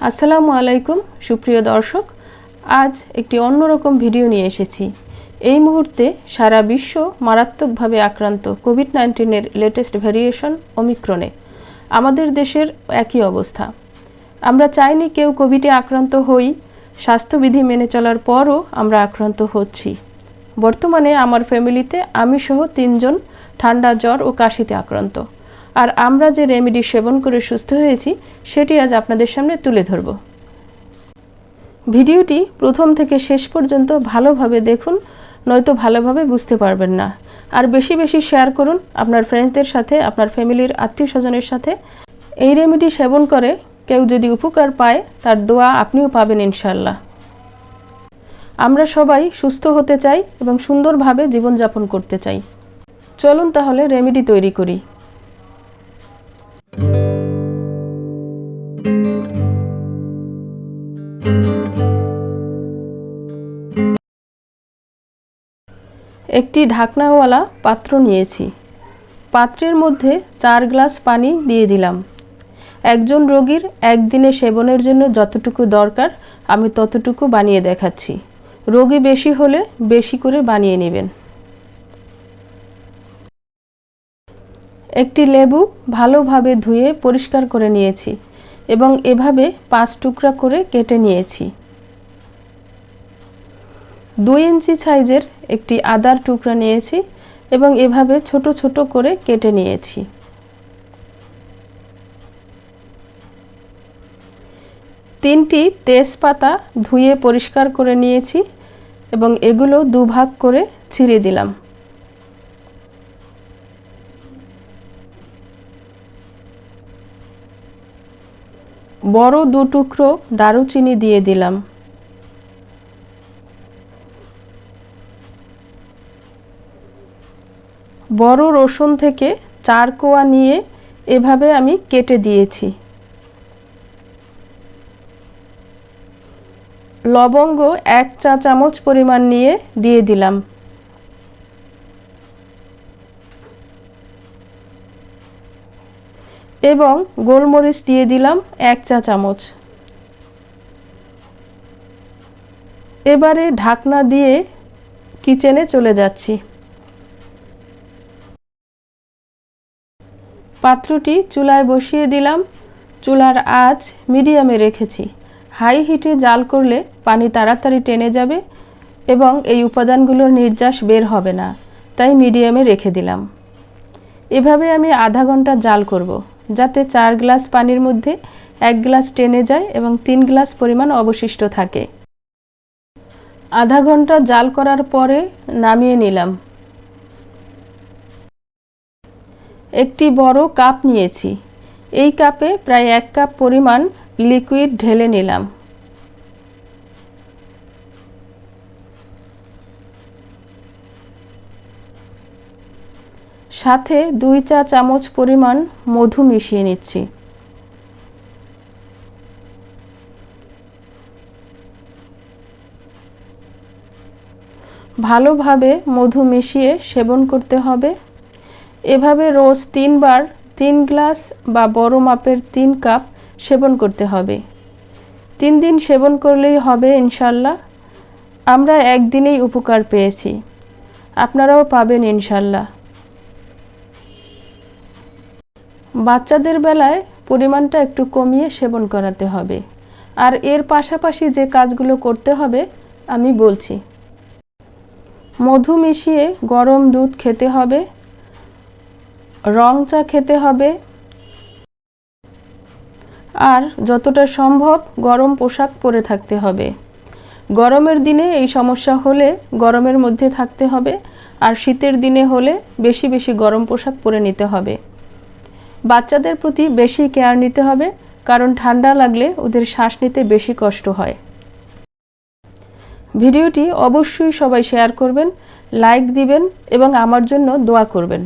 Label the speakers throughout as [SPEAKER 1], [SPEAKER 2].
[SPEAKER 1] আসসালামু আলাইকুম সুপ্রিয় দর্শক, আজ একটি অন্যরকম ভিডিও নিয়ে এসেছি। এই মুহূর্তে সারা বিশ্ব মারাত্মকভাবে আক্রান্ত কোভিড-19-এর লেটেস্ট ভ্যারিয়েশন ওমিক্রনে। আমাদের দেশের একই অবস্থা। আমরা চাইনি কেউ কোভিডে আক্রান্ত হই, স্বাস্থ্যবিধি মেনে চলার পরও আমরা আক্রান্ত হচ্ছি। বর্তমানে আমার ফ্যামিলিতে আমি সহ 3 জন ঠান্ডা, জ্বর ও কাশিতে আক্রান্ত। আর আমরা যে রেমেডি সেবন করে সুস্থ হয়েছি সেটি আজ আপনাদের সামনে তুলে ধরব। ভিডিওটি প্রথম থেকে শেষ পর্যন্ত ভালোভাবে দেখুন, নয়তো ভালোভাবে বুঝতে পারবেন না। আর বেশি বেশি শেয়ার করুন আপনার ফ্রেন্ডসদের সাথে, আপনার ফ্যামিলির আত্মীয় স্বজনের সাথে। এই রেমেডি সেবন করে কেউ যদি উপকার পায় তার দোয়া আপনিও পাবেন ইনশাআল্লাহ। আমরা সবাই সুস্থ হতে চাই এবং সুন্দরভাবে জীবনযাপন করতে চাই। চলুন তাহলে রেমেডি তৈরি করি। একটি ঢাকনাওয়ালা পাত্র নিয়েছি। পাত্রের মধ্যে 4 গ্লাস পানি দিয়ে দিলাম। একজন রোগীর একদিনে সেবনের জন্য যতটুকু দরকার আমি ততটুকু বানিয়ে দেখাচ্ছি। রোগী বেশি হলে বেশি করে বানিয়ে নেবেন। একটি লেবু ভালোভাবে ধুয়ে পরিষ্কার করে নিয়েছি এবং এভাবে 5 টুকরা করে কেটে নিয়েছি। 2 ইঞ্চি সাইজের একটি আদার টুকরা নিয়েছি এবং এভাবে ছোট ছোট করে কেটে নিয়েছি। 3টি তেজপাতা ধুয়ে পরিষ্কার করে নিয়েছি এবং এগুলো 2 ভাগ করে ছিঁড়ে দিলাম। বড় 2 টুকরো দারুচিনি দিয়ে দিলাম। বড় রসুন থেকে 4 কোয়া নিয়ে এভাবে আমি কেটে দিয়েছি। লবঙ্গ 1 চা চামচ পরিমাণ নিয়ে দিয়ে দিলাম। এবং গোলমরিচ দিয়ে দিলাম 1 চা চামচ। এবারে ঢাকনা দিয়ে কিচেনে চলে যাচ্ছি। পাত্রটি চুলায় বসিয়ে দিলাম। চুলার আঁচ মিডিয়ামে রেখেছি। হাই হিটে জাল করলে পানি তাড়াতাড়ি টেনে যাবে এবং এই উপাদানগুলোর নির্যাস বের হবে না, তাই মিডিয়ামে রেখে দিলাম। এভাবে আমি আধা ঘন্টা জাল করব, যাতে 4 গ্লাস পানির মধ্যে 1 গ্লাস টেনে যায় এবং 3 গ্লাস পরিমাণ অবশিষ্ট থাকে। আধা ঘন্টা জাল করার পরে নামিয়ে নিলাম। একটি বড় কাপ নিয়েছি। এই কাপে প্রায় 1 কাপ পরিমাণ লিকুইড ঢেলে নিলাম। সাথে 2 চা চামচ পরিমাণ মধু মিশিয়ে নিচ্ছি। ভালোভাবে মধু মিশিয়ে সেবন করতে হবে। এভাবে রোজ 3 বার 3 গ্লাস বা বড় মাপের 3 কাপ সেবন করতে হবে। 3 দিন সেবন করলেই হবে ইনশাআল্লাহ। আমরা একদিনেই উপকার পেয়েছি, আপনারাও পাবেন ইনশাআল্লাহ। বাচ্চাদের বেলায় পরিমাণটা একটু কমিয়ে সেবন করাতে হবে। আর এর পাশাপাশি যে কাজগুলো করতে হবে আমি বলছি। মধু মিশিয়ে গরম দুধ খেতে হবে, রং চা খেতে হবে, আর যতটা সম্ভব গরম পোশাক পরে থাকতে হবে। গরমের দিনে এই সমস্যা হলে গরমের মধ্যে থাকতে হবে, আর শীতের দিনে হলে বেশি বেশি গরম পোশাক পরে নিতে হবে। বাচ্চাদের প্রতি বেশি কেয়ার নিতে হবে, কারণ ঠান্ডা লাগলে ওদের শ্বাস নিতে বেশি কষ্ট হয়। ভিডিওটি অবশ্যই সবাই শেয়ার করবেন, লাইক দিবেন এবং আমার জন্য দোয়া করবেন।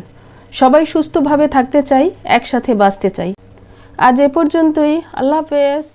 [SPEAKER 1] সবাই সুস্থভাবে থাকতে চাই, একসাথে বাঁচতে চাই। আজ এ পর্যন্তই। আল্লাহ হাফেজ।